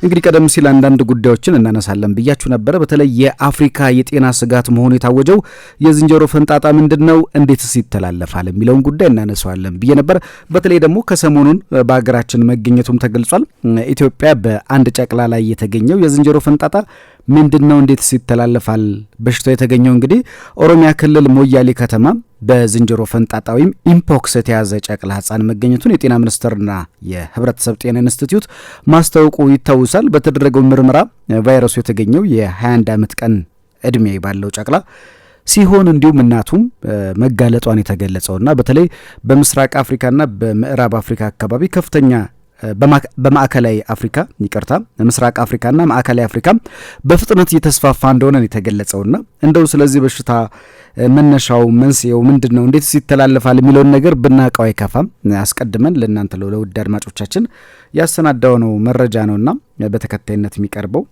እንግዲህ ቀደም ሲል አንዳንድ ጉዳዮችን እናነሳለን ብያችሁ ነበር። በተለይ የአፍሪካ የጤና ስጋት መሆኑ የታወጀው የዝንጀሮ ፈንጣጣ ምንድነው፣ እንዴትስ ይተላለፋል የሚለውን ጉዳይ እናነሳዋለን ብዬ ነበር። በተለይ ደግሞ ከሰሞኑን በአገራችን መገኘቱም ተገልጿል። ኢትዮጵያ በአንድ ጨቅላ ላይ የተገኘው የዝንጀሮ ፈንጣጣ ምንድነው፣ እንዴትስ ይተላለፋል? በሽታው የተገኘው እንግዲህ ኦሮሚያ ክልል ሞያሌ ከተማ በዝንጀሮ ፈንጣጣ ወይም ኢምፖክስ የተያዘ ጨቅላ ህጻን መገኘቱን የጤና ሚኒስቴርና የህብረተሰብ ጤና ኢንስቲትዩት ማስታወቁ ይታወሳል። በተደረገው ምርመራ ቫይረሱ የተገኘው የ21 ዓመት ቀን እድሜ ባለው ጨቅላ ሲሆን እንዲሁም እናቱም መጋለጧን የተገለጸውና በተለይ በምስራቅ አፍሪካና በምዕራብ አፍሪካ አካባቢ ከፍተኛ በማዕከላዊ አፍሪካ ምስራቅ አፍሪካና ማዕከላዊ አፍሪካ በፍጥነት እየተስፋፋ እንደሆነ የተገለጸውና እንደው ስለዚህ በሽታ መነሻው መንስኤው ምንድነው፣ እንዴትስ ይተላለፋል የሚለውን ነገር ብናውቀው አይከፋም። አስቀድመን ለእናንተ ለውድ አድማጮቻችን ያሰናዳው ነው መረጃ ነውና በተከታይነት የሚቀርበው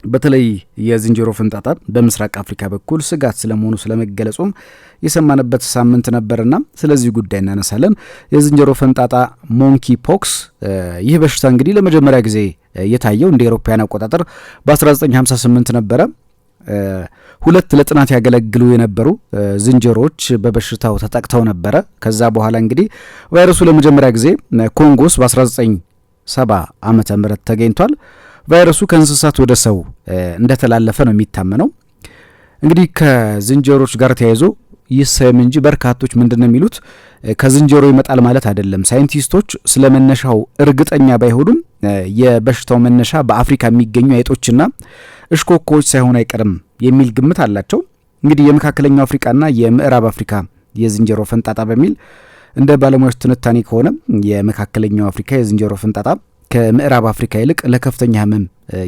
በተለይ የዝንጀሮ ፈንጣጣ በምስራቅ አፍሪካ በኩል ስጋት ስለመሆኑ ስለመገለጹም የሰማንበት ሳምንት ነበርና ስለዚህ ጉዳይ እናነሳለን። የዝንጀሮ ፈንጣጣ ሞንኪ ፖክስ ይህ በሽታ እንግዲህ ለመጀመሪያ ጊዜ የታየው እንደ አውሮፓውያን አቆጣጠር በ1958 ነበረ። ሁለት ለጥናት ያገለግሉ የነበሩ ዝንጀሮዎች በበሽታው ተጠቅተው ነበረ። ከዛ በኋላ እንግዲህ ቫይረሱ ለመጀመሪያ ጊዜ ኮንጎስ በ1970 ዓመተ ምህረት ተገኝቷል። ቫይረሱ ከእንስሳት ወደ ሰው እንደተላለፈ ነው የሚታመነው። እንግዲህ ከዝንጀሮች ጋር ተያይዞ ይሰም እንጂ በርካቶች ምንድነው የሚሉት ከዝንጀሮ ይመጣል ማለት አይደለም። ሳይንቲስቶች ስለመነሻው እርግጠኛ ባይሆኑም የበሽታው መነሻ በአፍሪካ የሚገኙ አይጦችና እሽኮኮች ሳይሆን አይቀርም የሚል ግምት አላቸው። እንግዲህ የመካከለኛው አፍሪካና የምዕራብ አፍሪካ የዝንጀሮ ፈንጣጣ በሚል እንደ ባለሙያዎች ትንታኔ ከሆነ የመካከለኛው አፍሪካ የዝንጀሮ ፈንጣጣ ከምዕራብ አፍሪካ ይልቅ ለከፍተኛ ህመም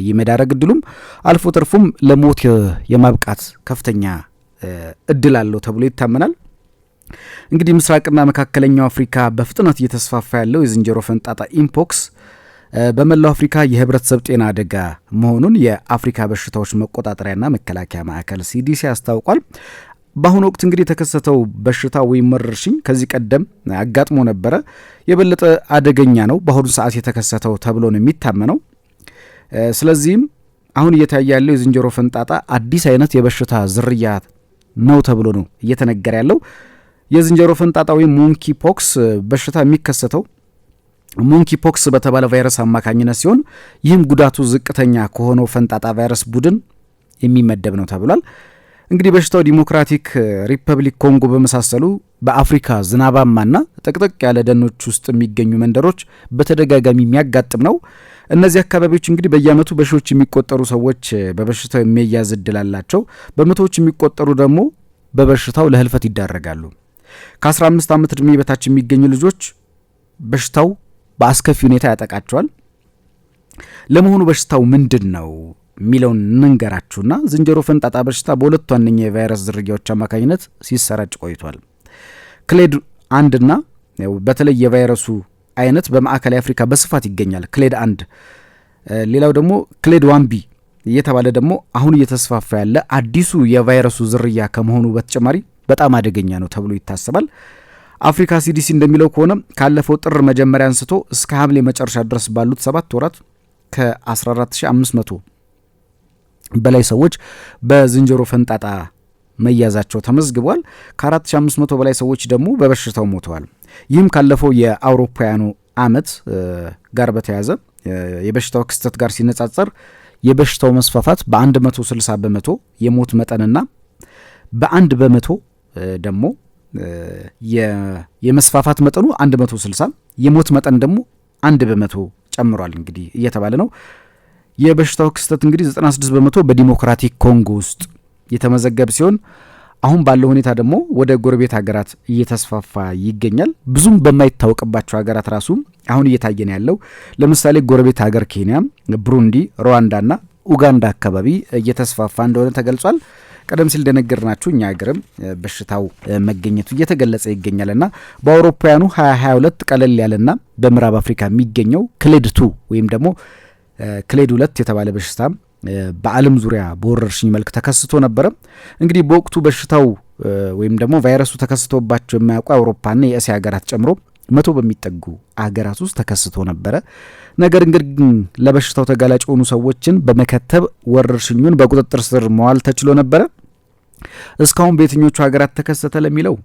የመዳረግ እድሉም አልፎ ተርፎም ለሞት የማብቃት ከፍተኛ እድል አለው ተብሎ ይታመናል። እንግዲህ ምስራቅና መካከለኛው አፍሪካ በፍጥነት እየተስፋፋ ያለው የዝንጀሮ ፈንጣጣ ኢምፖክስ በመላው አፍሪካ የህብረተሰብ ጤና አደጋ መሆኑን የአፍሪካ በሽታዎች መቆጣጠሪያና መከላከያ ማዕከል ሲዲሲ አስታውቋል። በአሁኑ ወቅት እንግዲህ የተከሰተው በሽታ ወይም ወረርሽኝ ከዚህ ቀደም አጋጥሞ ነበረ። የበለጠ አደገኛ ነው በአሁኑ ሰዓት የተከሰተው ተብሎ ነው የሚታመነው። ስለዚህም አሁን እየታየ ያለው የዝንጀሮ ፈንጣጣ አዲስ አይነት የበሽታ ዝርያ ነው ተብሎ ነው እየተነገረ ያለው። የዝንጀሮ ፈንጣጣ ወይም ሞንኪ ፖክስ በሽታ የሚከሰተው ሞንኪ ፖክስ በተባለ ቫይረስ አማካኝነት ሲሆን ይህም ጉዳቱ ዝቅተኛ ከሆነው ፈንጣጣ ቫይረስ ቡድን የሚመደብ ነው ተብሏል። እንግዲህ በሽታው ዲሞክራቲክ ሪፐብሊክ ኮንጎ በመሳሰሉ በአፍሪካ ዝናባማና ጥቅጥቅ ያለ ደኖች ውስጥ የሚገኙ መንደሮች በተደጋጋሚ የሚያጋጥም ነው። እነዚህ አካባቢዎች እንግዲህ በየዓመቱ በሺዎች የሚቆጠሩ ሰዎች በበሽታው የሚያዝ እድል አላቸው። በመቶዎች የሚቆጠሩ ደግሞ በበሽታው ለህልፈት ይዳረጋሉ። ከ15 ዓመት ዕድሜ በታች የሚገኙ ልጆች በሽታው በአስከፊ ሁኔታ ያጠቃቸዋል። ለመሆኑ በሽታው ምንድን ነው ሚለውን እንንገራችሁና ዝንጀሮ ፈንጣጣ በሽታ በሁለቱ ዋነኛ የቫይረስ ዝርያዎች አማካኝነት ሲሰራጭ ቆይቷል። ክሌድ 1 እና በተለይ የቫይረሱ አይነት በማዕከላዊ አፍሪካ በስፋት ይገኛል። ክሌድ 1 ሌላው ደግሞ ክሌድ 1B እየተባለ ደግሞ አሁን እየተስፋፋ ያለ አዲሱ የቫይረሱ ዝርያ ከመሆኑ በተጨማሪ በጣም አደገኛ ነው ተብሎ ይታሰባል። አፍሪካ ሲዲሲ እንደሚለው ከሆነ ካለፈው ጥር መጀመሪያ አንስቶ እስከ ሐምሌ መጨረሻ ድረስ ባሉት 7 ወራት ከ14500 በላይ ሰዎች በዝንጀሮ ፈንጣጣ መያዛቸው ተመዝግቧል። ከ4500 በላይ ሰዎች ደግሞ በበሽታው ሞተዋል። ይህም ካለፈው የአውሮፓውያኑ ዓመት ጋር በተያያዘ የበሽታው ክስተት ጋር ሲነጻጸር የበሽታው መስፋፋት በ160 በመቶ የሞት መጠንና በ1 በመቶ ደግሞ የመስፋፋት መጠኑ 160 የሞት መጠን ደግሞ 1 በመቶ ጨምሯል እንግዲህ እየተባለ ነው። የበሽታው ክስተት እንግዲህ 96 በመቶ በዲሞክራቲክ ኮንጎ ውስጥ የተመዘገበ ሲሆን አሁን ባለው ሁኔታ ደግሞ ወደ ጎረቤት ሀገራት እየተስፋፋ ይገኛል። ብዙም በማይታወቅባቸው ሀገራት ራሱ አሁን እየታየ ነው ያለው። ለምሳሌ ጎረቤት ሀገር ኬንያ፣ ብሩንዲ፣ ሩዋንዳና ኡጋንዳ አካባቢ እየተስፋፋ እንደሆነ ተገልጿል። ቀደም ሲል እንደነገርናችሁ እኛ ሀገርም በሽታው መገኘቱ እየተገለጸ ይገኛልና በአውሮፓውያኑ 2022 ቀለል ያለና በምዕራብ አፍሪካ የሚገኘው ክሌድ 2 ወይም ደግሞ ክሌድ 2 የተባለ በሽታ በዓለም ዙሪያ በወረርሽኝ መልክ ተከስቶ ነበረ። እንግዲህ በወቅቱ በሽታው ወይም ደግሞ ቫይረሱ ተከስቶባቸው የማያውቁ አውሮፓና የእስያ ሀገራት ጨምሮ 100 በሚጠጉ አገራት ውስጥ ተከስቶ ነበረ። ነገር ግን ለበሽታው ተጋላጭ የሆኑ ሰዎችን በመከተብ ወረርሽኙን በቁጥጥር ስር መዋል ተችሎ ነበረ። እስካሁን በየትኞቹ ሀገራት ተከሰተ ለሚለው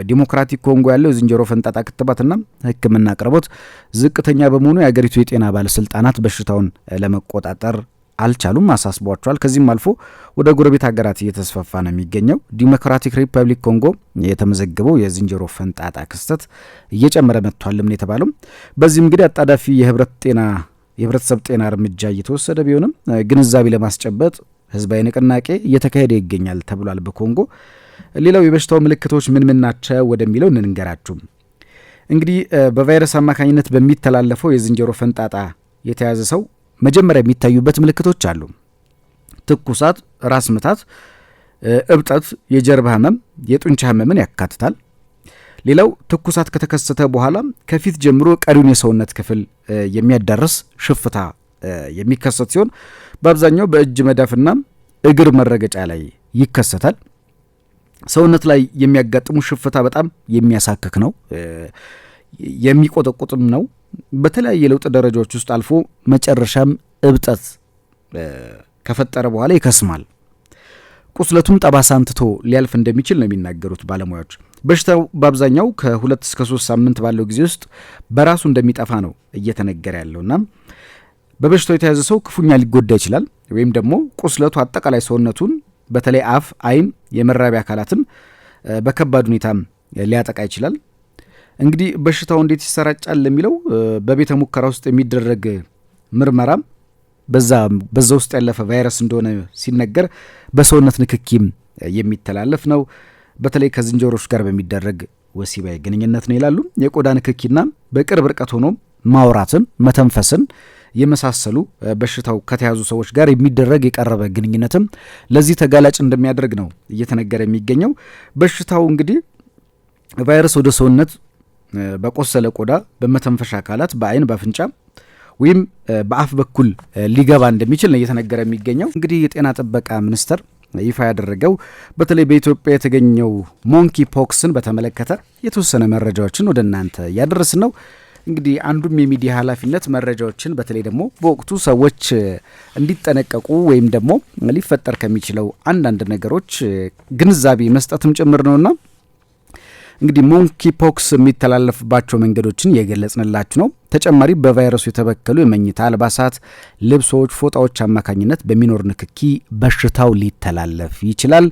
ዲሞክራቲክ ኮንጎ ያለው የዝንጀሮ ፈንጣጣ ክትባትና ሕክምና አቅርቦት ዝቅተኛ በመሆኑ የአገሪቱ የጤና ባለስልጣናት በሽታውን ለመቆጣጠር አልቻሉም፣ አሳስቧቸዋል። ከዚህም አልፎ ወደ ጎረቤት ሀገራት እየተስፋፋ ነው የሚገኘው። ዲሞክራቲክ ሪፐብሊክ ኮንጎ የተመዘገበው የዝንጀሮ ፈንጣጣ ክስተት እየጨመረ መጥቷልም ነው የተባለው። በዚህም እንግዲህ አጣዳፊ የህብረተሰብ ጤና እርምጃ እየተወሰደ ቢሆንም ግንዛቤ ለማስጨበጥ ህዝባዊ ንቅናቄ እየተካሄደ ይገኛል ተብሏል በኮንጎ። ሌላው የበሽታው ምልክቶች ምን ናቸው ወደሚለው እንንገራችሁ። እንግዲህ በቫይረስ አማካኝነት በሚተላለፈው የዝንጀሮ ፈንጣጣ የተያዘ ሰው መጀመሪያ የሚታዩበት ምልክቶች አሉ። ትኩሳት፣ ራስ ምታት፣ እብጠት፣ የጀርባ ህመም፣ የጡንቻ ህመምን ያካትታል። ሌላው ትኩሳት ከተከሰተ በኋላ ከፊት ጀምሮ ቀሪውን የሰውነት ክፍል የሚያዳርስ ሽፍታ የሚከሰት ሲሆን በአብዛኛው በእጅ መዳፍና እግር መረገጫ ላይ ይከሰታል። ሰውነት ላይ የሚያጋጥሙ ሽፍታ በጣም የሚያሳክክ ነው፣ የሚቆጠቁጥም ነው። በተለያየ ለውጥ ደረጃዎች ውስጥ አልፎ መጨረሻም እብጠት ከፈጠረ በኋላ ይከስማል። ቁስለቱም ጠባሳን ትቶ ሊያልፍ እንደሚችል ነው የሚናገሩት ባለሙያዎች። በሽታው በአብዛኛው ከ2 እስከ 3 ሳምንት ባለው ጊዜ ውስጥ በራሱ እንደሚጠፋ ነው እየተነገረ ያለውና በበሽታው የተያዘ ሰው ክፉኛ ሊጎዳ ይችላል። ወይም ደግሞ ቁስለቱ አጠቃላይ ሰውነቱን በተለይ አፍ፣ አይን፣ የመራቢያ አካላትን በከባድ ሁኔታ ሊያጠቃ ይችላል። እንግዲህ በሽታው እንዴት ይሰራጫል ለሚለው በቤተ ሙከራ ውስጥ የሚደረግ ምርመራ በዛ ውስጥ ያለፈ ቫይረስ እንደሆነ ሲነገር በሰውነት ንክኪም የሚተላለፍ ነው። በተለይ ከዝንጀሮች ጋር በሚደረግ ወሲባዊ ግንኙነት ነው ይላሉ። የቆዳ ንክኪና በቅርብ ርቀት ሆኖ ማውራትን፣ መተንፈስን የመሳሰሉ በሽታው ከተያዙ ሰዎች ጋር የሚደረግ የቀረበ ግንኙነትም ለዚህ ተጋላጭ እንደሚያደርግ ነው እየተነገረ የሚገኘው። በሽታው እንግዲህ ቫይረስ ወደ ሰውነት በቆሰለ ቆዳ፣ በመተንፈሻ አካላት፣ በአይን፣ በአፍንጫ ወይም በአፍ በኩል ሊገባ እንደሚችል ነው እየተነገረ የሚገኘው። እንግዲህ የጤና ጥበቃ ሚኒስቴር ይፋ ያደረገው በተለይ በኢትዮጵያ የተገኘው ሞንኪ ፖክስን በተመለከተ የተወሰነ መረጃዎችን ወደ እናንተ ያደረስን ነው። እንግዲህ አንዱም የሚዲያ ኃላፊነት መረጃዎችን በተለይ ደግሞ በወቅቱ ሰዎች እንዲጠነቀቁ ወይም ደግሞ ሊፈጠር ከሚችለው አንዳንድ ነገሮች ግንዛቤ መስጠትም ጭምር ነውና እንግዲህ ሞንኪ ፖክስ የሚተላለፍባቸው መንገዶችን የገለጽንላችሁ ነው። ተጨማሪ በቫይረሱ የተበከሉ የመኝታ አልባሳት፣ ልብሶች፣ ፎጣዎች አማካኝነት በሚኖር ንክኪ በሽታው ሊተላለፍ ይችላል።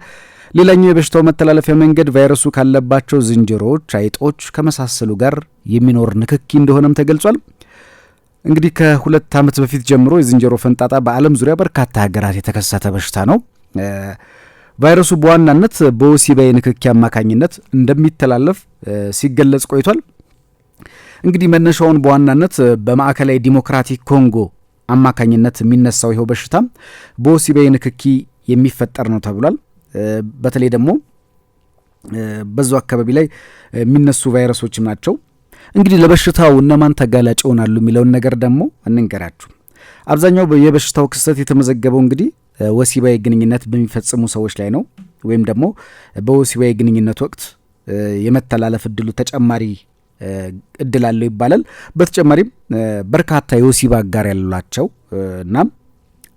ሌላኛው የበሽታው መተላለፊያ መንገድ ቫይረሱ ካለባቸው ዝንጀሮዎች፣ አይጦች ከመሳሰሉ ጋር የሚኖር ንክኪ እንደሆነም ተገልጿል። እንግዲህ ከ2 ዓመት በፊት ጀምሮ የዝንጀሮ ፈንጣጣ በዓለም ዙሪያ በርካታ ሀገራት የተከሰተ በሽታ ነው። ቫይረሱ በዋናነት በወሲባዊ ንክኪ አማካኝነት እንደሚተላለፍ ሲገለጽ ቆይቷል። እንግዲህ መነሻውን በዋናነት በማዕከላዊ ዲሞክራቲክ ኮንጎ አማካኝነት የሚነሳው ይኸው በሽታ በወሲባዊ ንክኪ የሚፈጠር ነው ተብሏል። በተለይ ደግሞ በዛው አካባቢ ላይ የሚነሱ ቫይረሶችም ናቸው። እንግዲህ ለበሽታው እነማን ተጋላጭ ይሆናሉ የሚለውን ነገር ደግሞ እንንገራችሁ። አብዛኛው የበሽታው ክስተት የተመዘገበው እንግዲህ ወሲባዊ ግንኙነት በሚፈጽሙ ሰዎች ላይ ነው። ወይም ደግሞ በወሲባዊ ግንኙነት ወቅት የመተላለፍ እድሉ ተጨማሪ እድል አለው ይባላል። በተጨማሪም በርካታ የወሲብ አጋር ያላቸው እና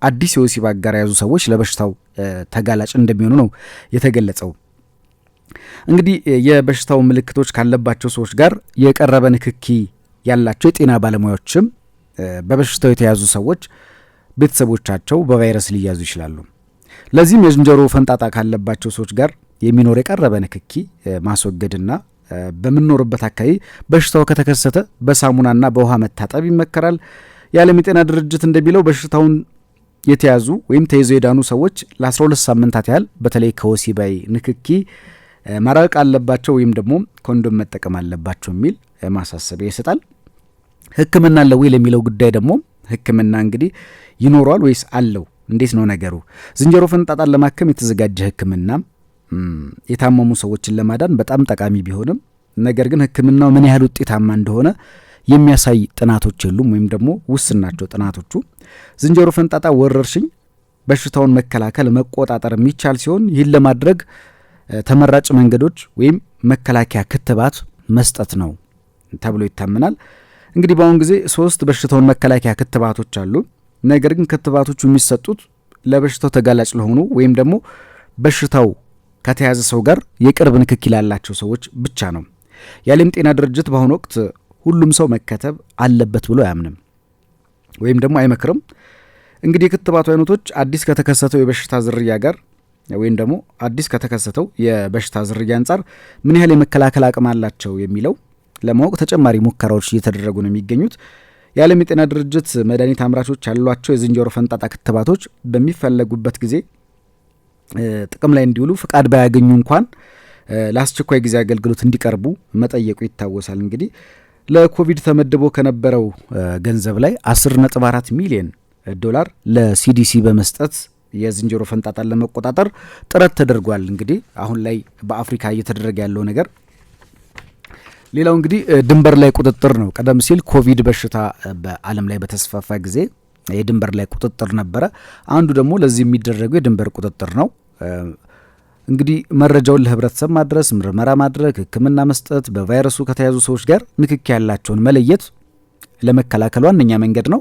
አዲስ የወሲብ አጋር የያዙ ሰዎች ለበሽታው ተጋላጭ እንደሚሆኑ ነው የተገለጸው። እንግዲህ የበሽታው ምልክቶች ካለባቸው ሰዎች ጋር የቀረበ ንክኪ ያላቸው የጤና ባለሙያዎችም በበሽታው የተያዙ ሰዎች ቤተሰቦቻቸው በቫይረስ ሊያዙ ይችላሉ። ለዚህም የዝንጀሮ ፈንጣጣ ካለባቸው ሰዎች ጋር የሚኖር የቀረበ ንክኪ ማስወገድና በምንኖርበት አካባቢ በሽታው ከተከሰተ በሳሙናና በውሃ መታጠብ ይመከራል። የዓለም የጤና ድርጅት እንደሚለው በሽታውን የተያዙ ወይም ተይዘው የዳኑ ሰዎች ለ12 ሳምንታት ያህል በተለይ ከወሲባዊ ንክኪ መራቅ አለባቸው ወይም ደግሞ ኮንዶም መጠቀም አለባቸው የሚል ማሳሰቢያ ይሰጣል። ሕክምና አለ ወይ ለሚለው ጉዳይ ደግሞ ሕክምና እንግዲህ ይኖረዋል ወይስ አለው? እንዴት ነው ነገሩ? ዝንጀሮ ፈንጣጣን ለማከም የተዘጋጀ ሕክምና የታመሙ ሰዎችን ለማዳን በጣም ጠቃሚ ቢሆንም ነገር ግን ሕክምናው ምን ያህል ውጤታማ እንደሆነ የሚያሳይ ጥናቶች የሉም ወይም ደግሞ ውስን ናቸው ጥናቶቹ። ዝንጀሮ ፈንጣጣ ወረርሽኝ በሽታውን መከላከል መቆጣጠር የሚቻል ሲሆን ይህን ለማድረግ ተመራጭ መንገዶች ወይም መከላከያ ክትባት መስጠት ነው ተብሎ ይታመናል። እንግዲህ በአሁን ጊዜ 3 በሽታውን መከላከያ ክትባቶች አሉ። ነገር ግን ክትባቶቹ የሚሰጡት ለበሽታው ተጋላጭ ለሆኑ ወይም ደግሞ በሽታው ከተያዘ ሰው ጋር የቅርብ ንክኪ ላላቸው ሰዎች ብቻ ነው። የዓለም ጤና ድርጅት በአሁኑ ወቅት ሁሉም ሰው መከተብ አለበት ብሎ አያምንም ወይም ደግሞ አይመክርም። እንግዲህ የክትባቱ አይነቶች አዲስ ከተከሰተው የበሽታ ዝርያ ጋር ወይም ደግሞ አዲስ ከተከሰተው የበሽታ ዝርያ አንጻር ምን ያህል የመከላከል አቅም አላቸው የሚለው ለማወቅ ተጨማሪ ሙከራዎች እየተደረጉ ነው የሚገኙት። የዓለም የጤና ድርጅት መድኃኒት አምራቾች ያሏቸው የዝንጀሮ ፈንጣጣ ክትባቶች በሚፈለጉበት ጊዜ ጥቅም ላይ እንዲውሉ ፍቃድ ባያገኙ እንኳን ለአስቸኳይ ጊዜ አገልግሎት እንዲቀርቡ መጠየቁ ይታወሳል። እንግዲህ ለኮቪድ ተመድቦ ከነበረው ገንዘብ ላይ 10.4 ሚሊዮን ዶላር ለሲዲሲ በመስጠት የዝንጀሮ ፈንጣጣን ለመቆጣጠር ጥረት ተደርጓል። እንግዲህ አሁን ላይ በአፍሪካ እየተደረገ ያለው ነገር ሌላው እንግዲህ ድንበር ላይ ቁጥጥር ነው። ቀደም ሲል ኮቪድ በሽታ በዓለም ላይ በተስፋፋ ጊዜ የድንበር ላይ ቁጥጥር ነበረ። አንዱ ደግሞ ለዚህ የሚደረገው የድንበር ቁጥጥር ነው። እንግዲህ መረጃውን ለህብረተሰብ ማድረስ፣ ምርመራ ማድረግ፣ ሕክምና መስጠት፣ በቫይረሱ ከተያዙ ሰዎች ጋር ንክኪ ያላቸውን መለየት ለመከላከል ዋነኛ መንገድ ነው።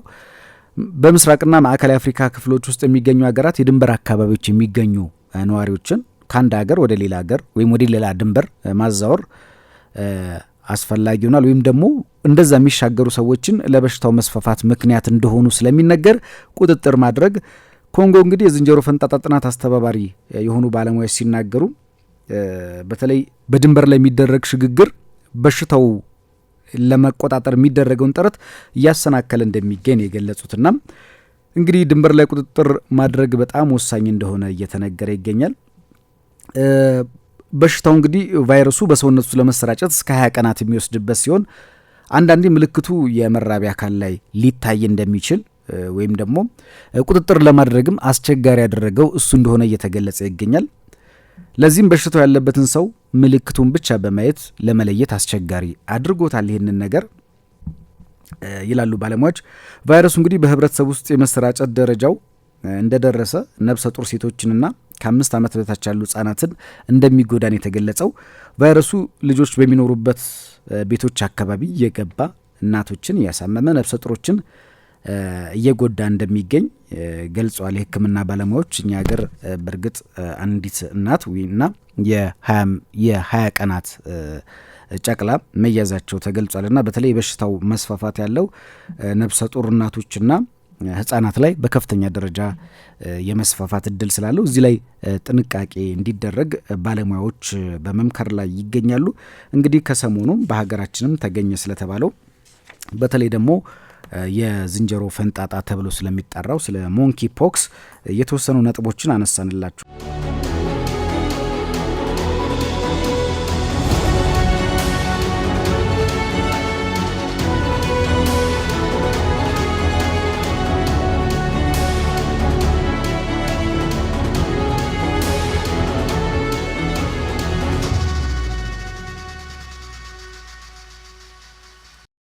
በምስራቅና ማዕከላዊ አፍሪካ ክፍሎች ውስጥ የሚገኙ ሀገራት የድንበር አካባቢዎች የሚገኙ ነዋሪዎችን ከአንድ ሀገር ወደ ሌላ ሀገር ወይም ወደ ሌላ ድንበር ማዛወር አስፈላጊ ይሆናል። ወይም ደግሞ እንደዛ የሚሻገሩ ሰዎችን ለበሽታው መስፋፋት ምክንያት እንደሆኑ ስለሚነገር ቁጥጥር ማድረግ። ኮንጎ እንግዲህ የዝንጀሮ ፈንጣጣ ጥናት አስተባባሪ የሆኑ ባለሙያዎች ሲናገሩ በተለይ በድንበር ላይ የሚደረግ ሽግግር በሽታው ለመቆጣጠር የሚደረገውን ጥረት እያሰናከለ እንደሚገኝ የገለጹትና እንግዲህ ድንበር ላይ ቁጥጥር ማድረግ በጣም ወሳኝ እንደሆነ እየተነገረ ይገኛል። በሽታው እንግዲህ ቫይረሱ በሰውነቱ ለመሰራጨት እስከ 20 ቀናት የሚወስድበት ሲሆን አንዳንዴ ምልክቱ የመራቢያ አካል ላይ ሊታይ እንደሚችል ወይም ደግሞ ቁጥጥር ለማድረግም አስቸጋሪ ያደረገው እሱ እንደሆነ እየተገለጸ ይገኛል። ለዚህም በሽታው ያለበትን ሰው ምልክቱን ብቻ በማየት ለመለየት አስቸጋሪ አድርጎታል ይህንን ነገር ይላሉ ባለሙያዎች። ቫይረሱ እንግዲህ በህብረተሰብ ውስጥ የመሰራጨት ደረጃው እንደደረሰ ነብሰ ጡር ሴቶችንና ከ5 ዓመት በታች ያሉ ህጻናትን እንደሚጎዳን የተገለጸው ቫይረሱ ልጆች በሚኖሩበት ቤቶች አካባቢ እየገባ እናቶችን እያሳመመ ነብሰ ጡሮችን እየጎዳ እንደሚገኝ ገልጸዋል የህክምና ባለሙያዎች። እኛ ሀገር በእርግጥ አንዲት እናት ወይና የ20 ቀናት ጨቅላ መያዛቸው ተገልጿልና በተለይ በሽታው መስፋፋት ያለው ነብሰ ጡር እናቶችና ህጻናት ላይ በከፍተኛ ደረጃ የመስፋፋት እድል ስላለው እዚህ ላይ ጥንቃቄ እንዲደረግ ባለሙያዎች በመምከር ላይ ይገኛሉ። እንግዲህ ከሰሞኑም በሀገራችንም ተገኘ ስለተባለው በተለይ ደግሞ የዝንጀሮ ፈንጣጣ ተብሎ ስለሚጠራው ስለ ሞንኪ ፖክስ የተወሰኑ ነጥቦችን አነሳንላችሁ።